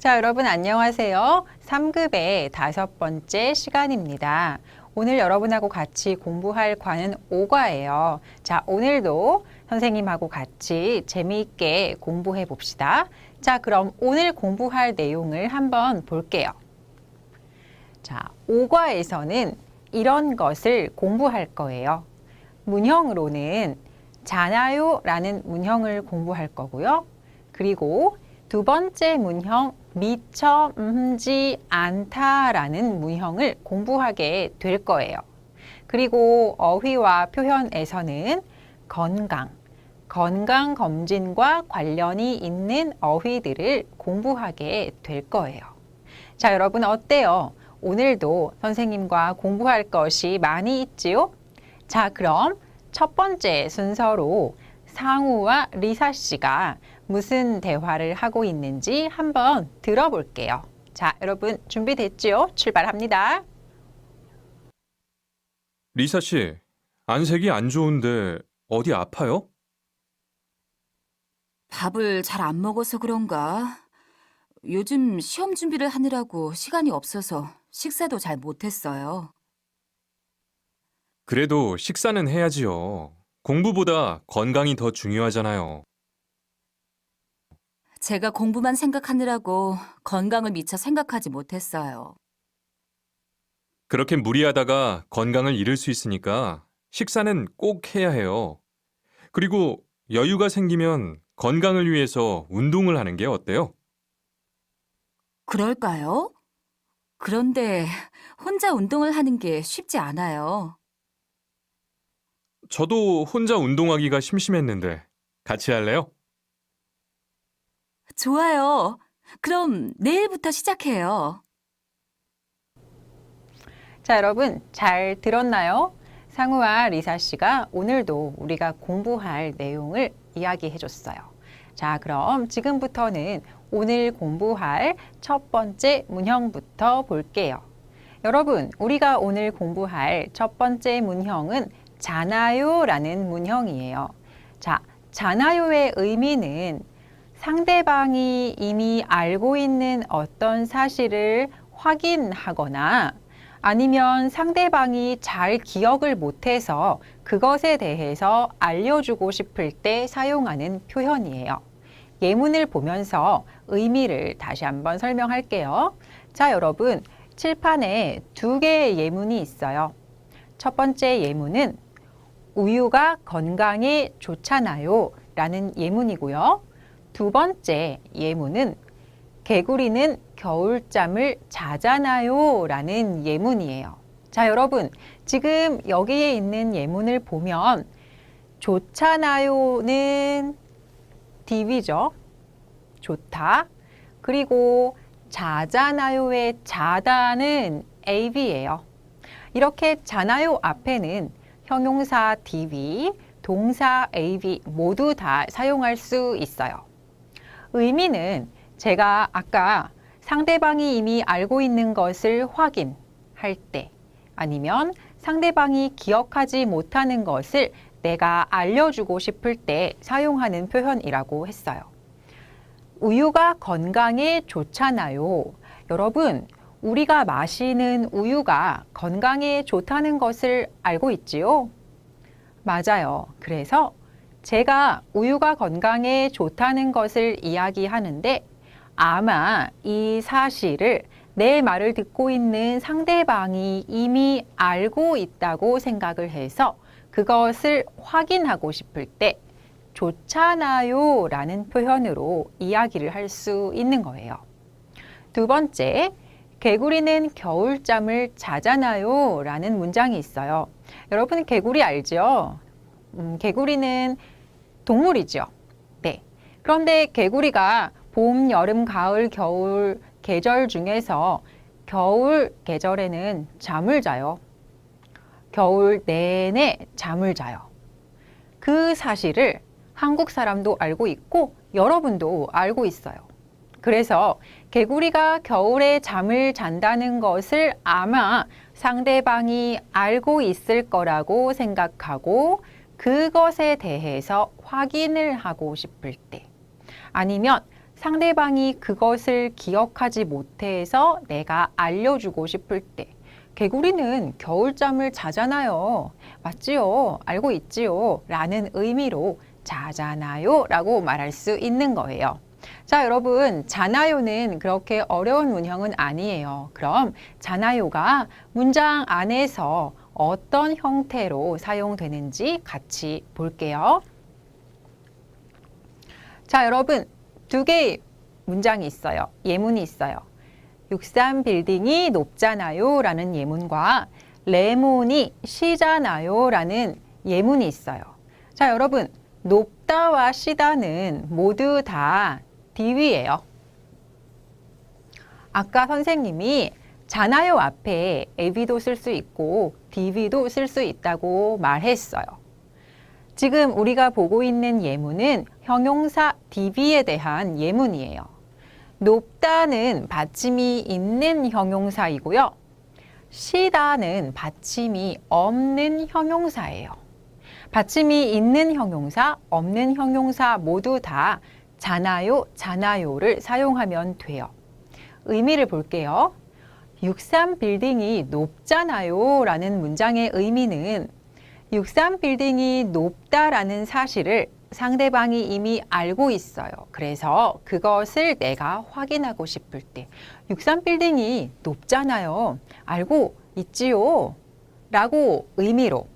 자, 여러분 안녕하세요. 3급의 5번째 시간입니다. 오늘 여러분하고 같이 공부할 과는 오과예요. 자, 오늘도 선생님하고 같이 재미있게 공부해 봅시다. 자, 그럼 오늘 공부할 내용을 한번 볼게요. 자, 오과에서는 이런 것을 공부할 거예요. 문형으로는 잖아요 라는 문형을 공부할 거고요. 그리고 두 번째 문형 미처지 않다라는 문형을 공부하게 될 거예요. 그리고 어휘와 표현에서는 건강검진과 관련이 있는 어휘들을 공부하게 될 거예요. 자, 여러분 어때요? 오늘도 선생님과 공부할 것이 많이 있지요? 자, 그럼 첫 번째 순서로 상우와 리사 씨가 무슨 대화를 하고 있는지 한번 들어볼게요. 자, 여러분 준비됐지요? 출발합니다. 리사 씨, 안색이 안 좋은데 어디 아파요? 밥을 잘 안 먹어서 그런가? 요즘 시험 준비를 하느라고 시간이 없어서 식사도 잘 못했어요. 그래도 식사는 해야지요. 공부보다 건강이 더 중요하잖아요. 제가 공부만 생각하느라고 건강을 미처 생각하지 못했어요. 그렇게 무리하다가 건강을 잃을 수 있으니까 식사는 꼭 해야 해요. 그리고 여유가 생기면 건강을 위해서 운동을 하는 게 어때요? 그럴까요? 그런데 혼자 운동을 하는 게 쉽지 않아요. 저도 혼자 운동하기가 심심했는데 같이 할래요? 좋아요. 그럼 내일부터 시작해요. 자, 여러분 잘 들었나요? 상우와 리사 씨가 오늘도 우리가 공부할 내용을 이야기해 줬어요. 자, 그럼 지금부터는 오늘 공부할 첫 번째 문형부터 볼게요. 여러분, 우리가 오늘 공부할 첫 번째 문형은 잖아요 라는 문형이에요. 자, 잖아요의 의미는 상대방이 이미 알고 있는 어떤 사실을 확인하거나 아니면 상대방이 잘 기억을 못해서 그것에 대해서 알려주고 싶을 때 사용하는 표현이에요. 예문을 보면서 의미를 다시 한번 설명할게요. 자, 여러분, 칠판에 두 개의 예문이 있어요. 첫 번째 예문은 우유가 건강에 좋잖아요 라는 예문이고요. 두 번째 예문은 개구리는 겨울잠을 자잖아요 라는 예문이에요. 자, 여러분, 지금 여기에 있는 예문을 보면 좋잖아요는 DV죠. 좋다. 그리고 자잖아요의 자다는 AV예요. 이렇게 잖아요 앞에는 형용사 DV, 동사 AV 모두 다 사용할 수 있어요. 의미는 제가 아까 상대방이 이미 알고 있는 것을 확인할 때 아니면 상대방이 기억하지 못하는 것을 내가 알려주고 싶을 때 사용하는 표현이라고 했어요. 우유가 건강에 좋잖아요. 여러분, 우리가 마시는 우유가 건강에 좋다는 것을 알고 있지요? 맞아요. 그래서 제가 우유가 건강에 좋다는 것을 이야기하는데 아마 이 사실을 내 말을 듣고 있는 상대방이 이미 알고 있다고 생각을 해서 그것을 확인하고 싶을 때 좋잖아요 라는 표현으로 이야기를 할 수 있는 거예요. 두 번째, 개구리는 겨울잠을 자잖아요 라는 문장이 있어요. 여러분 개구리 알죠? 개구리는 동물이죠. 네. 그런데 개구리가 봄, 여름, 가을, 겨울 계절 중에서 겨울 계절에는 잠을 자요. 겨울 내내 잠을 자요. 그 사실을 한국 사람도 알고 있고 여러분도 알고 있어요. 그래서 개구리가 겨울에 잠을 잔다는 것을 아마 상대방이 알고 있을 거라고 생각하고 그것에 대해서 확인을 하고 싶을 때 아니면 상대방이 그것을 기억하지 못해서 내가 알려주고 싶을 때 개구리는 겨울잠을 자잖아요. 맞지요? 알고 있지요? 라는 의미로 자잖아요 라고 말할 수 있는 거예요. 자, 여러분, 자나요는 그렇게 어려운 문형은 아니에요. 그럼 자나요가 문장 안에서 어떤 형태로 사용되는지 같이 볼게요. 자, 여러분, 두 개의 문장이 있어요. 예문이 있어요. 63빌딩이 높잖아요 라는 예문과 레몬이 시잖아요 라는 예문이 있어요. 자, 여러분, 높다와 시다는 모두 다 DV예요. 아까 선생님이 잖아요 앞에 AB도 쓸 수 있고 DV도 쓸 수 있다고 말했어요. 지금 우리가 보고 있는 예문은 형용사 DV에 대한 예문이에요. 높다는 받침이 있는 형용사이고요. 시다는 받침이 없는 형용사예요. 받침이 있는 형용사, 없는 형용사 모두 다 잖아요, 잖아요를 사용하면 돼요. 의미를 볼게요. 63빌딩이 높잖아요 라는 문장의 의미는 63빌딩이 높다라는 사실을 상대방이 이미 알고 있어요. 그래서 그것을 내가 확인하고 싶을 때 63빌딩이 높잖아요. 알고 있지요?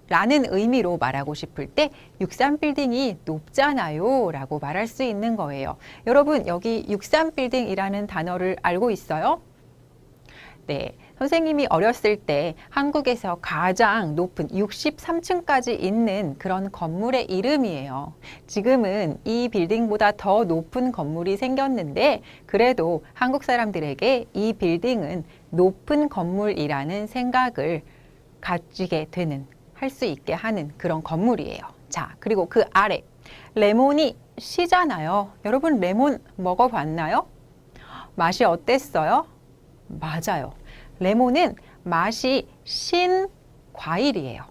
라는 의미로 말하고 싶을 때 63빌딩이 높잖아요 라고 말할 수 있는 거예요. 여러분, 여기 63빌딩이라는 단어를 알고 있어요? 네, 선생님이 어렸을 때 한국에서 가장 높은 63층까지 있는 그런 건물의 이름이에요. 지금은 이 빌딩보다 더 높은 건물이 생겼는데 그래도 한국 사람들에게 이 빌딩은 높은 건물이라는 생각을 가지게 되는, 할 수 있게 하는 그런 건물이에요. 자, 그리고 그 아래 레몬이 시잖아요. 여러분, 레몬 먹어봤나요? 맛이 어땠어요? 맞아요. 레몬은 맛이 신 과일이에요.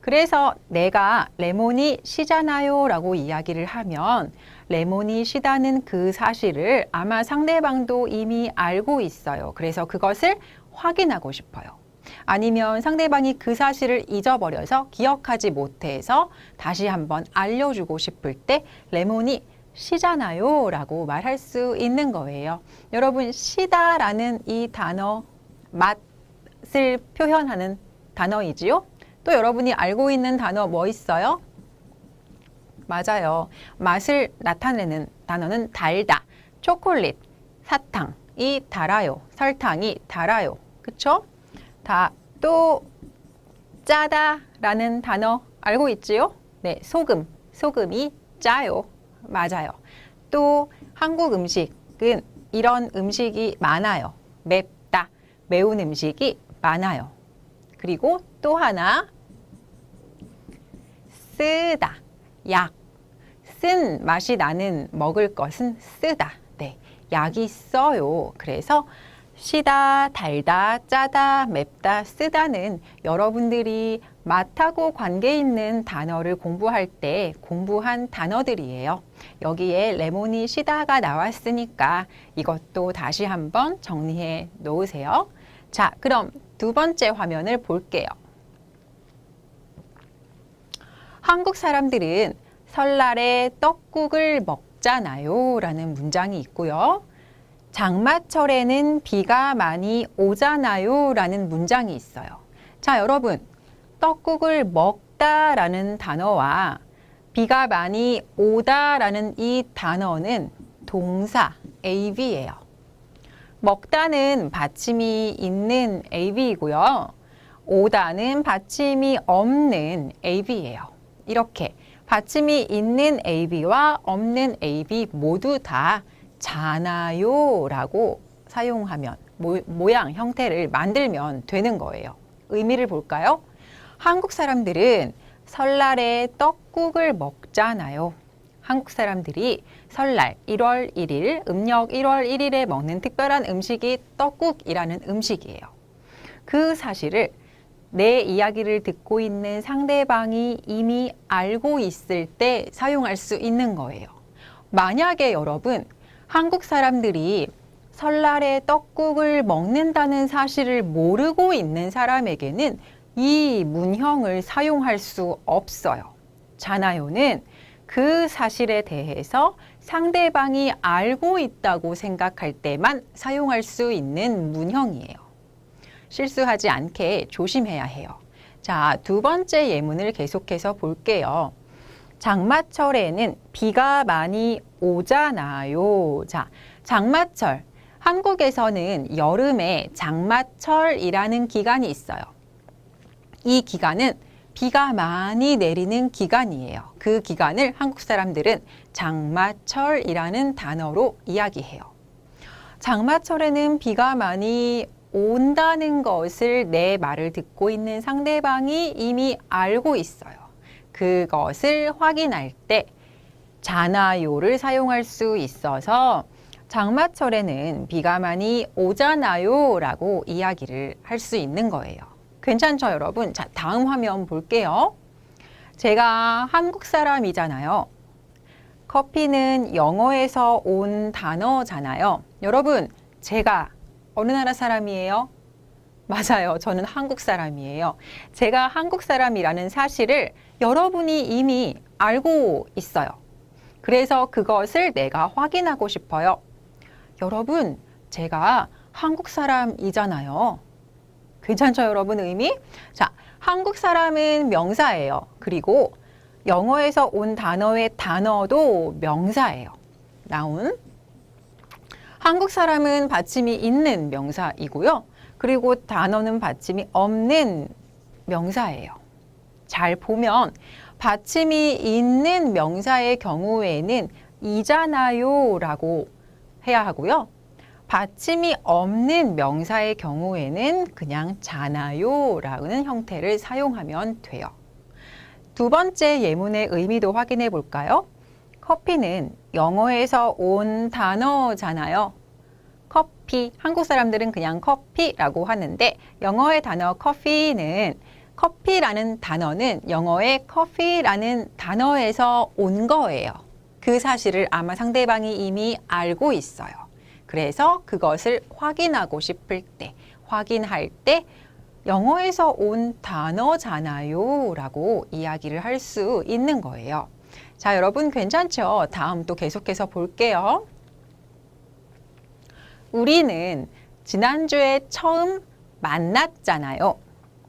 그래서 내가 레몬이 시잖아요 라고 이야기를 하면 레몬이 시다는 그 사실을 아마 상대방도 이미 알고 있어요. 그래서 그것을 확인하고 싶어요. 아니면 상대방이 그 사실을 잊어버려서 기억하지 못해서 다시 한번 알려주고 싶을 때 레몬이 시잖아요 라고 말할 수 있는 거예요. 여러분, 시다라는 이 단어, 맛을 표현하는 단어이지요? 또 여러분이 알고 있는 단어 뭐 있어요? 맞아요. 맛을 나타내는 단어는 달다, 초콜릿, 사탕이 달아요, 설탕이 달아요. 그쵸? 또 짜다라는 단어 알고 있지요? 네, 소금이 짜요. 맞아요. 또 한국 음식은 이런 음식이 많아요. 맵다, 매운 음식이 많아요. 그리고 또 하나, 쓰다, 약. 쓴 맛이 나는 먹을 것은 쓰다. 네, 약이 써요. 그래서 시다, 달다, 짜다, 맵다, 쓰다는 여러분들이 맛하고 관계 있는 단어를 공부할 때 공부한 단어들이에요. 여기에 레몬이 시다가 나왔으니까 이것도 다시 한번 정리해 놓으세요. 자, 그럼 두 번째 화면을 볼게요. 한국 사람들은 설날에 떡국을 먹잖아요 라는 문장이 있고요. 장마철에는 비가 많이 오잖아요 라는 문장이 있어요. 자, 여러분, 떡국을 먹다라는 단어와 비가 많이 오다라는 이 단어는 동사 AB예요. 먹다는 받침이 있는 AB이고요. 오다는 받침이 없는 AB예요. 이렇게 받침이 있는 AB와 없는 AB 모두 다 잖아요 라고 사용하면 모양, 형태를 만들면 되는 거예요. 의미를 볼까요? 한국 사람들은 설날에 떡국을 먹잖아요. 한국 사람들이 설날 1월 1일, 음력 1월 1일에 먹는 특별한 음식이 떡국이라는 음식이에요. 그 사실을 내 이야기를 듣고 있는 상대방이 이미 알고 있을 때 사용할 수 있는 거예요. 만약에 여러분, 한국 사람들이 설날에 떡국을 먹는다는 사실을 모르고 있는 사람에게는 이 문형을 사용할 수 없어요. 잖아요는 그 사실에 대해서 상대방이 알고 있다고 생각할 때만 사용할 수 있는 문형이에요. 실수하지 않게 조심해야 해요. 자, 두 번째 예문을 계속해서 볼게요. 장마철에는 비가 많이 오잖아요. 자, 장마철. 한국에서는 여름에 장마철이라는 기간이 있어요. 이 기간은 비가 많이 내리는 기간이에요. 그 기간을 한국 사람들은 장마철이라는 단어로 이야기해요. 장마철에는 비가 많이 온다는 것을 내 말을 듣고 있는 상대방이 이미 알고 있어요. 그것을 확인할 때 잖아요를 사용할 수 있어서 장마철에는 비가 많이 오잖아요 라고 이야기를 할 수 있는 거예요. 괜찮죠, 여러분? 자, 다음 화면 볼게요. 제가 한국 사람이잖아요. 커피는 영어에서 온 단어잖아요. 여러분, 제가 어느 나라 사람이에요? 맞아요. 저는 한국 사람이에요. 제가 한국 사람이라는 사실을 여러분이 이미 알고 있어요. 그래서 그것을 내가 확인하고 싶어요. 여러분, 제가 한국 사람이잖아요. 괜찮죠, 여러분, 의미? 자, 한국 사람은 명사예요. 그리고 영어에서 온 단어의 단어도 명사예요. 나온. 한국 사람은 받침이 있는 명사이고요. 그리고 단어는 받침이 없는 명사예요. 잘 보면 받침이 있는 명사의 경우에는 이잖아요 라고 해야 하고요. 받침이 없는 명사의 경우에는 그냥 잖아요 라는 형태를 사용하면 돼요. 두 번째 예문의 의미도 확인해 볼까요? 커피는 영어에서 온 단어잖아요. 커피, 한국 사람들은 그냥 커피라고 하는데 영어의 단어 커피는 커피라는 단어는 영어의 커피라는 단어에서 온 거예요. 그 사실을 아마 상대방이 이미 알고 있어요. 그래서 그것을 확인하고 싶을 때, 확인할 때 영어에서 온 단어잖아요 라고 이야기를 할 수 있는 거예요. 자, 여러분 괜찮죠? 다음 또 계속해서 볼게요. 우리는 지난주에 처음 만났잖아요.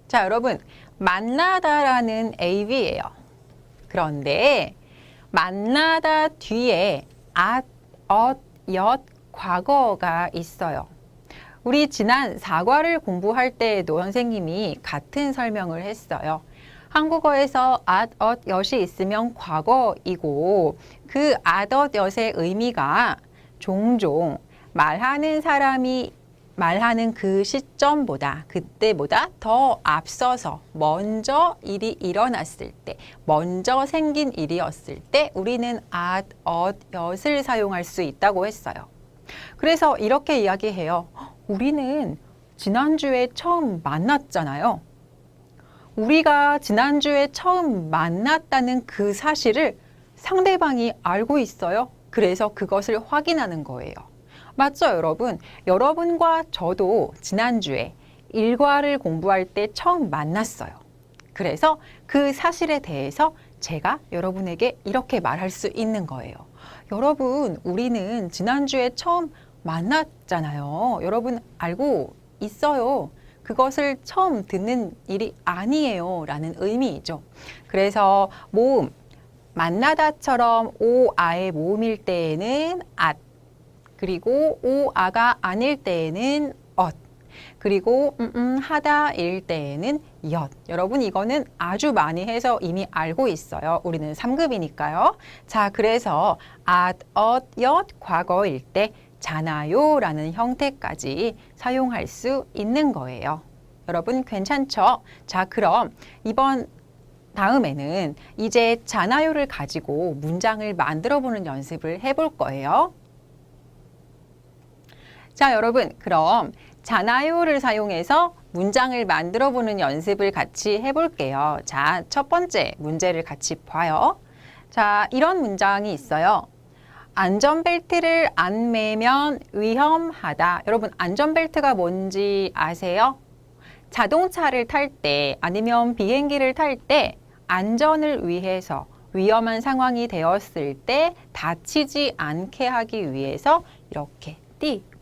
자, 여러분 만나다라는 AV예요. 그런데 만나다 뒤에 at, 엇, 과거가 있어요. 우리 지난 사과를 공부할 때에도 선생님이 같은 설명을 했어요. 한국어에서 at, 엇이 있으면 과거이고 그 at, 엇의 의미가 종종 말하는 사람이 말하는 그 시점보다 그때보다 더 앞서서 먼저 일이 일어났을 때 먼저 생긴 일이었을 때 우리는 at, 엇을 사용할 수 있다고 했어요. 그래서 이렇게 이야기해요. 우리는 지난주에 처음 만났잖아요. 우리가 지난주에 처음 만났다는 그 사실을 상대방이 알고 있어요. 그래서 그것을 확인하는 거예요. 맞죠, 여러분? 여러분과 저도 지난주에 일과를 공부할 때 처음 만났어요. 그래서 그 사실에 대해서 제가 여러분에게 이렇게 말할 수 있는 거예요. 여러분, 우리는 지난주에 처음 만났잖아요. 여러분 알고 있어요. 그것을 처음 듣는 일이 아니에요 라는 의미이죠. 그래서 모음, 만나다처럼 오아의 모음일 때에는 at, 그리고 오아가 아닐 때에는 엇, 그리고 하다일 때에는 엿. 여러분 이거는 아주 많이 해서 이미 알고 있어요. 우리는 3급이니까요. 자, 그래서 at, 엿 과거일 때 잖아요 라는 형태까지 사용할 수 있는 거예요. 여러분 괜찮죠? 자, 그럼 이번 다음에는 이제 잖아요를 가지고 문장을 만들어 보는 연습을 해볼 거예요. 자, 여러분 그럼 잖아요를 사용해서 문장을 만들어 보는 연습을 같이 해볼게요. 자, 첫 번째 문제를 같이 봐요. 자, 이런 문장이 있어요. 안전벨트를 안 매면 위험하다. 여러분, 안전벨트가 뭔지 아세요? 자동차를 탈 때 아니면 비행기를 탈 때 안전을 위해서 위험한 상황이 되었을 때 다치지 않게 하기 위해서 이렇게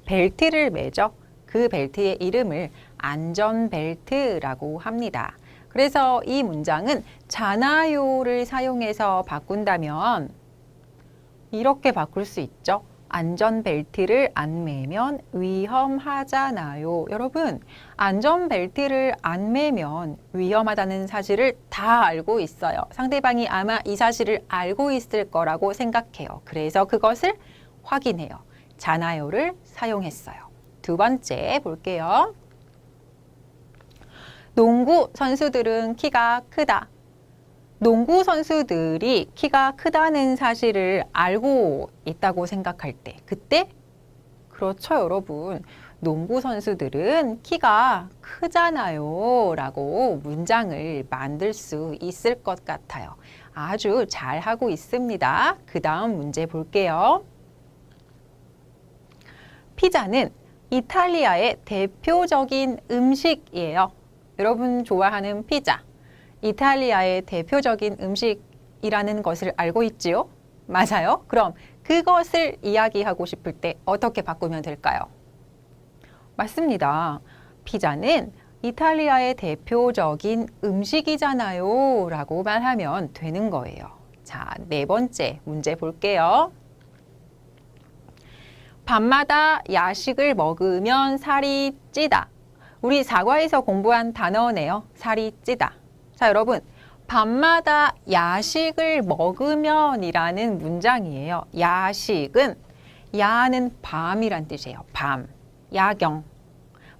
벨트를 매죠. 그 벨트의 이름을 안전벨트라고 합니다. 그래서 이 문장은 잖아요를 사용해서 바꾼다면 이렇게 바꿀 수 있죠. 안전벨트를 안 매면 위험하잖아요. 여러분, 안전벨트를 안 매면 위험하다는 사실을 다 알고 있어요. 상대방이 아마 이 사실을 알고 있을 거라고 생각해요. 그래서 그것을 확인해요. 잖아요를 사용했어요. 두 번째 볼게요. 농구 선수들은 키가 크다. 농구 선수들이 키가 크다는 사실을 알고 있다고 생각할 때, 그때 그렇죠, 여러분. 농구 선수들은 키가 크잖아요 라고 문장을 만들 수 있을 것 같아요. 아주 잘 하고 있습니다. 그 다음 문제 볼게요. 피자는 이탈리아의 대표적인 음식이에요. 여러분 좋아하는 피자. 이탈리아의 대표적인 음식이라는 것을 알고 있지요? 맞아요? 그럼 그것을 이야기하고 싶을 때 어떻게 바꾸면 될까요? 맞습니다. 피자는 이탈리아의 대표적인 음식이잖아요 라고 말하면 되는 거예요. 자, 네 번째 문제 볼게요. 밤마다 야식을 먹으면 살이 찌다. 우리 사과에서 공부한 단어네요. 살이 찌다. 자, 여러분, 밤마다 야식을 먹으면 이라는 문장이에요. 야식은, 야는 밤이란 뜻이에요. 밤, 야경,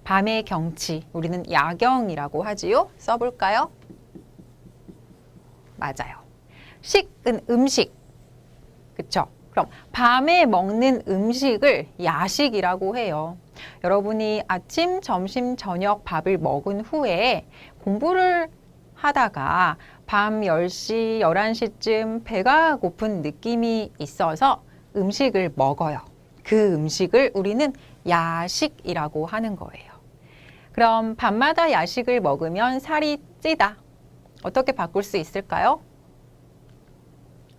밤의 경치. 우리는 야경이라고 하지요. 써볼까요? 맞아요. 식은 음식. 그쵸? 그럼 밤에 먹는 음식을 야식이라고 해요. 여러분이 아침, 점심, 저녁 밥을 먹은 후에 공부를 하다가 밤 10시, 11시쯤 배가 고픈 느낌이 있어서 음식을 먹어요. 그 음식을 우리는 야식이라고 하는 거예요. 그럼 밤마다 야식을 먹으면 살이 찌다. 어떻게 바꿀 수 있을까요?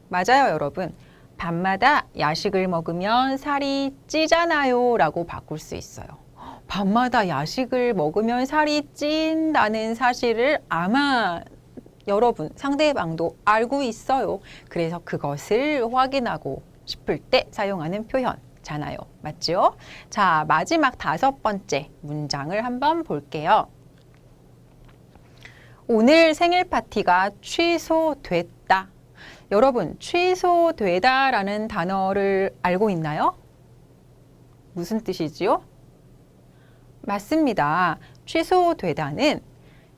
맞아요, 여러분. 밤마다 야식을 먹으면 살이 찌잖아요 라고 바꿀 수 있어요. 밤마다 야식을 먹으면 살이 찐다는 사실을 아마 여러분, 상대방도 알고 있어요. 그래서 그것을 확인하고 싶을 때 사용하는 표현잖아요. 맞죠? 자, 마지막 다섯 번째 문장을 한번 볼게요. 오늘 생일 파티가 취소됐다. 여러분, 취소되다라는 단어를 알고 있나요? 무슨 뜻이지요? 맞습니다. 취소되다는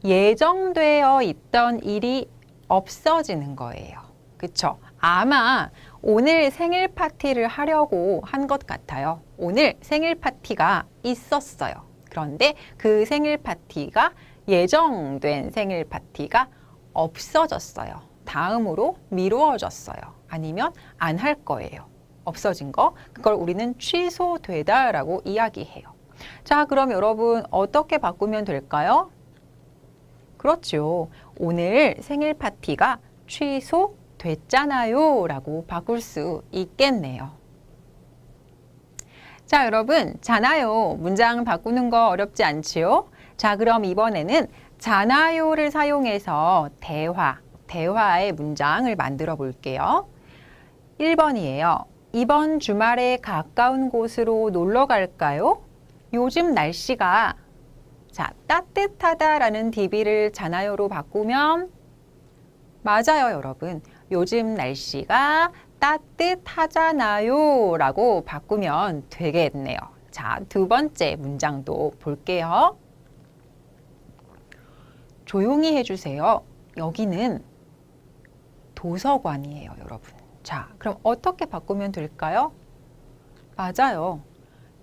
예정되어 있던 일이 없어지는 거예요. 그쵸? 아마 오늘 생일 파티를 하려고 한 것 같아요. 오늘 생일 파티가 있었어요. 그런데 그 생일 파티가 예정된 생일 파티가 없어졌어요. 다음으로 미루어졌어요. 아니면 안 할 거예요. 없어진 거. 그걸 우리는 취소되다라고 이야기해요. 자, 그럼 여러분 어떻게 바꾸면 될까요? 그렇죠. 오늘 생일 파티가 취소됐잖아요 라고 바꿀 수 있겠네요. 자, 여러분, 잖아요. 문장 바꾸는 거 어렵지 않지요? 자, 그럼 이번에는 잖아요를 사용해서 대화의 문장을 만들어 볼게요. 1번이에요. 이번 주말에 가까운 곳으로 놀러 갈까요? 요즘 날씨가 따뜻하다라는 DB를 잖아요로 바꾸면 맞아요, 여러분. 요즘 날씨가 따뜻하잖아요 라고 바꾸면 되겠네요. 자, 두 번째 문장도 볼게요. 조용히 해주세요. 여기는 도서관이에요, 여러분. 자, 그럼 어떻게 바꾸면 될까요? 맞아요.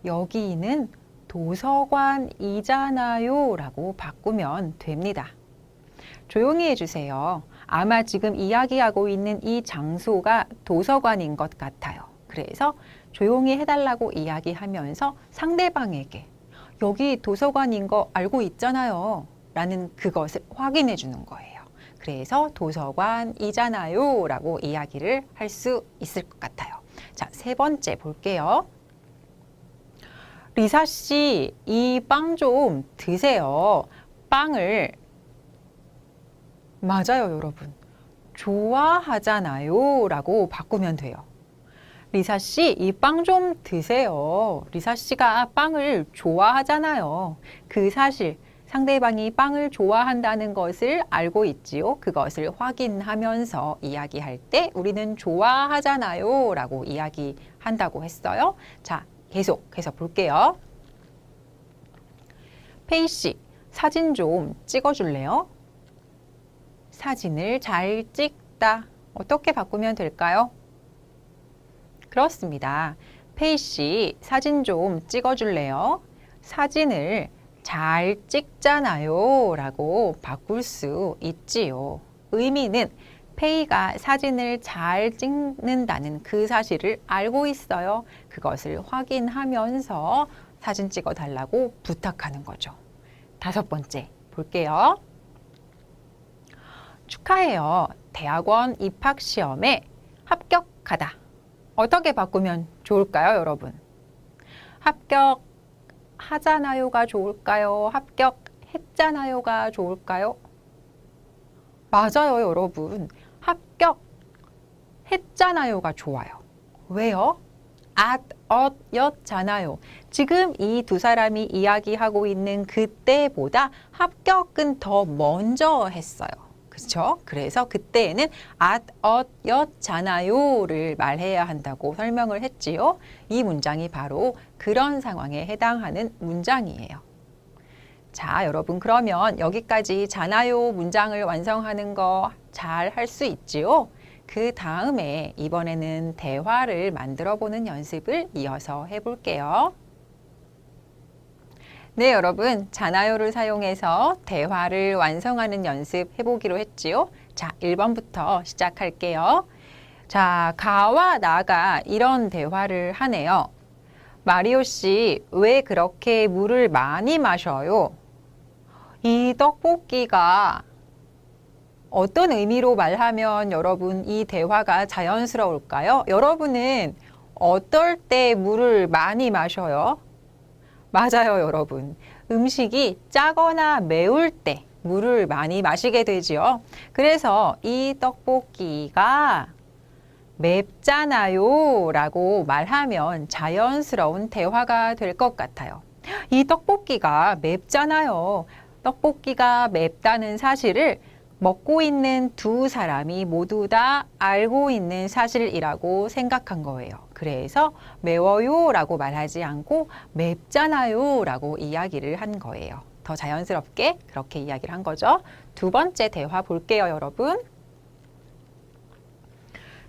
여기는 도서관이잖아요 라고 바꾸면 됩니다. 조용히 해주세요. 아마 지금 이야기하고 있는 이 장소가 도서관인 것 같아요. 그래서 조용히 해달라고 이야기하면서 상대방에게 여기 도서관인 거 알고 있잖아요. 라는 그것을 확인해 주는 거예요. 그래서 도서관이잖아요. 라고 이야기를 할 수 있을 것 같아요. 자, 세 번째 볼게요. 리사 씨, 이 빵 좀 드세요. 빵을 맞아요, 여러분. 좋아하잖아요. 라고 바꾸면 돼요. 리사 씨, 이 빵 좀 드세요. 리사 씨가 빵을 좋아하잖아요. 그 사실, 상대방이 빵을 좋아한다는 것을 알고 있지요. 그것을 확인하면서 이야기할 때 우리는 좋아하잖아요. 라고 이야기한다고 했어요. 자, 계속해서 볼게요. 페이 씨, 사진 좀 찍어줄래요? 사진을 잘 찍다. 어떻게 바꾸면 될까요? 그렇습니다. 페이 씨, 사진 좀 찍어줄래요? 사진을 잘 찍잖아요. 라고 바꿀 수 있지요. 의미는 페이가 사진을 잘 찍는다는 그 사실을 알고 있어요. 그것을 확인하면서 사진 찍어 달라고 부탁하는 거죠. 다섯 번째 볼게요. 축하해요. 대학원 입학 시험에 합격하다. 어떻게 바꾸면 좋을까요, 여러분? 합격하잖아요가 좋을까요? 합격했잖아요가 좋을까요? 맞아요, 여러분. 합격했잖아요가 좋아요. 왜요? 였잖아요. 지금 이 두 사람이 이야기하고 있는 그때보다 합격은 더 먼저 했어요. 그렇죠? 그래서 그때에는 였잖아요를 말해야 한다고 설명을 했지요. 이 문장이 바로 그런 상황에 해당하는 문장이에요. 자, 여러분 그러면 여기까지 잖아요 문장을 완성하는 거 잘 할 수 있지요? 그 다음에 이번에는 대화를 만들어 보는 연습을 이어서 해볼게요. 네, 여러분 잖아요를 사용해서 대화를 완성하는 연습 해보기로 했지요. 자, 1번부터 시작할게요. 자, 가와 나가 이런 대화를 하네요. 마리오 씨, 왜 그렇게 물을 많이 마셔요? 이 떡볶이가 어떤 의미로 말하면 여러분 이 대화가 자연스러울까요? 여러분은 어떨 때 물을 많이 마셔요? 맞아요, 여러분. 음식이 짜거나 매울 때 물을 많이 마시게 되지요. 그래서 이 떡볶이가 맵잖아요 라고 말하면 자연스러운 대화가 될 것 같아요. 이 떡볶이가 맵잖아요. 떡볶이가 맵다는 사실을 먹고 있는 두 사람이 모두 다 알고 있는 사실이라고 생각한 거예요. 그래서 매워요 라고 말하지 않고 맵잖아요 라고 이야기를 한 거예요. 더 자연스럽게 그렇게 이야기를 한 거죠. 두 번째 대화 볼게요, 여러분.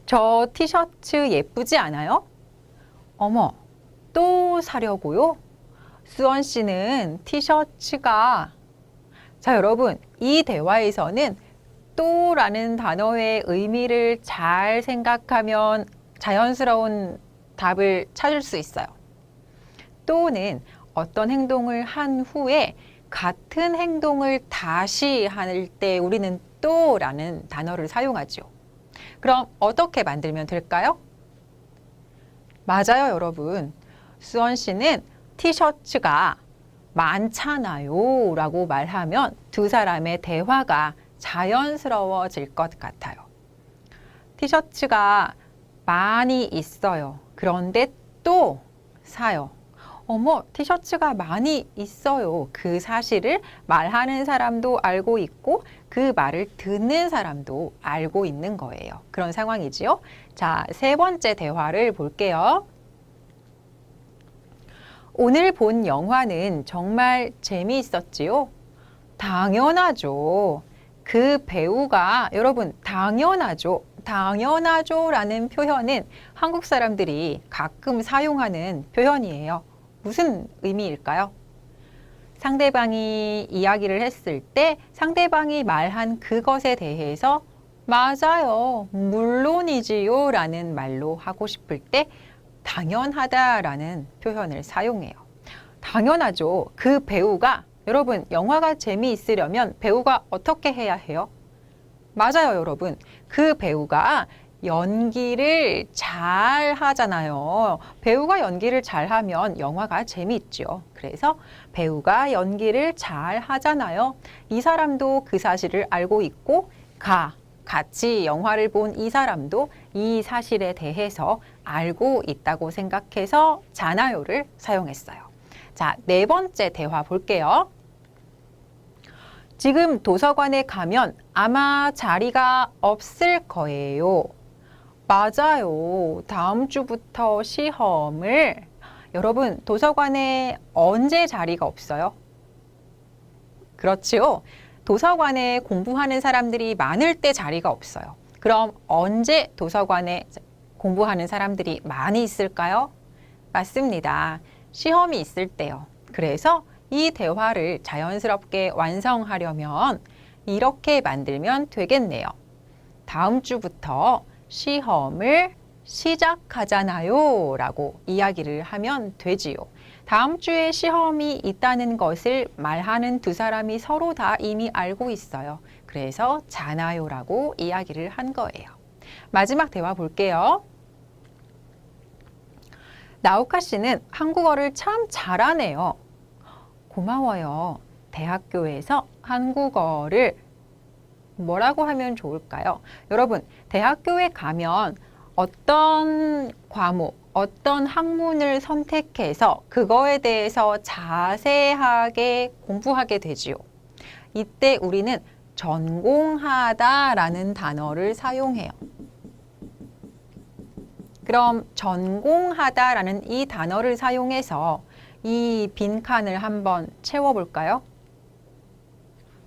저 티셔츠 예쁘지 않아요? 어머, 또 사려고요? 수원 씨는 티셔츠가 자, 여러분, 이 대화에서는 또라는 단어의 의미를 잘 생각하면 자연스러운 답을 찾을 수 있어요. 또는 어떤 행동을 한 후에 같은 행동을 다시 할 때 우리는 또라는 단어를 사용하죠. 그럼 어떻게 만들면 될까요? 맞아요, 여러분. 수원 씨는 티셔츠가 많잖아요 라고 말하면 두 사람의 대화가 자연스러워질 것 같아요. 티셔츠가 많이 있어요. 그런데 또 사요. 어머, 티셔츠가 많이 있어요. 그 사실을 말하는 사람도 알고 있고 그 말을 듣는 사람도 알고 있는 거예요. 그런 상황이지요. 자, 세 번째 대화를 볼게요. 오늘 본 영화는 정말 재미있었지요? 당연하죠. 그 배우가 여러분 당연하죠. 당연하죠라는 표현은 한국 사람들이 가끔 사용하는 표현이에요. 무슨 의미일까요? 상대방이 이야기를 했을 때 상대방이 말한 그것에 대해서 맞아요, 물론이지요 라는 말로 하고 싶을 때 당연하다라는 표현을 사용해요. 당연하죠. 그 배우가 여러분 영화가 재미있으려면 배우가 어떻게 해야 해요? 맞아요, 여러분. 그 배우가 연기를 잘 하잖아요. 배우가 연기를 잘하면 영화가 재미있죠. 그래서 배우가 연기를 잘 하잖아요. 이 사람도 그 사실을 알고 있고 같이 영화를 본 이 사람도 이 사실에 대해서 알고 있다고 생각해서 잖아요를 사용했어요. 자, 네 번째 대화 볼게요. 지금 도서관에 가면 아마 자리가 없을 거예요. 맞아요. 다음 주부터 시험을 여러분 도서관에 언제 자리가 없어요? 그렇지요. 도서관에 공부하는 사람들이 많을 때 자리가 없어요. 그럼 언제 도서관에 공부하는 사람들이 많이 있을까요? 맞습니다. 시험이 있을 때요. 그래서 이 대화를 자연스럽게 완성하려면 이렇게 만들면 되겠네요. 다음 주부터 시험을 시작하잖아요 라고 이야기를 하면 되지요. 다음 주에 시험이 있다는 것을 말하는 두 사람이 서로 다 이미 알고 있어요. 그래서 잖아요 라고 이야기를 한 거예요. 마지막 대화 볼게요. 나우카 씨는 한국어를 참 잘하네요. 고마워요. 대학교에서 한국어를 뭐라고 하면 좋을까요? 여러분, 대학교에 가면 어떤 과목, 어떤 학문을 선택해서 그거에 대해서 자세하게 공부하게 되지요. 이때 우리는 전공하다라는 단어를 사용해요. 그럼 전공하다라는 이 단어를 사용해서 이 빈칸을 한번 채워볼까요?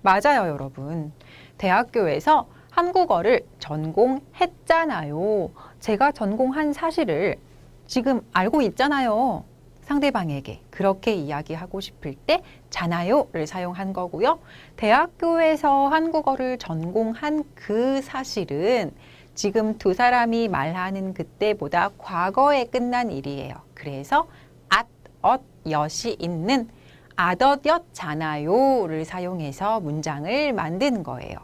맞아요, 여러분. 대학교에서 한국어를 전공했잖아요. 제가 전공한 사실을 지금 알고 있잖아요. 상대방에게 그렇게 이야기하고 싶을 때 잖아요를 사용한 거고요. 대학교에서 한국어를 전공한 그 사실은 지금 두 사람이 말하는 그때보다 과거에 끝난 일이에요. 그래서 엿이 있는 엿잖아요를 사용해서 문장을 만든 거예요.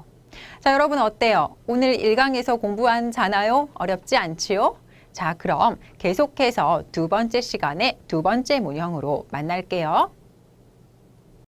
자, 여러분 어때요? 오늘 1강에서 공부한 잖아요? 어렵지 않지요? 자, 그럼 계속해서 두 번째 시간에 두 번째 문형으로 만날게요.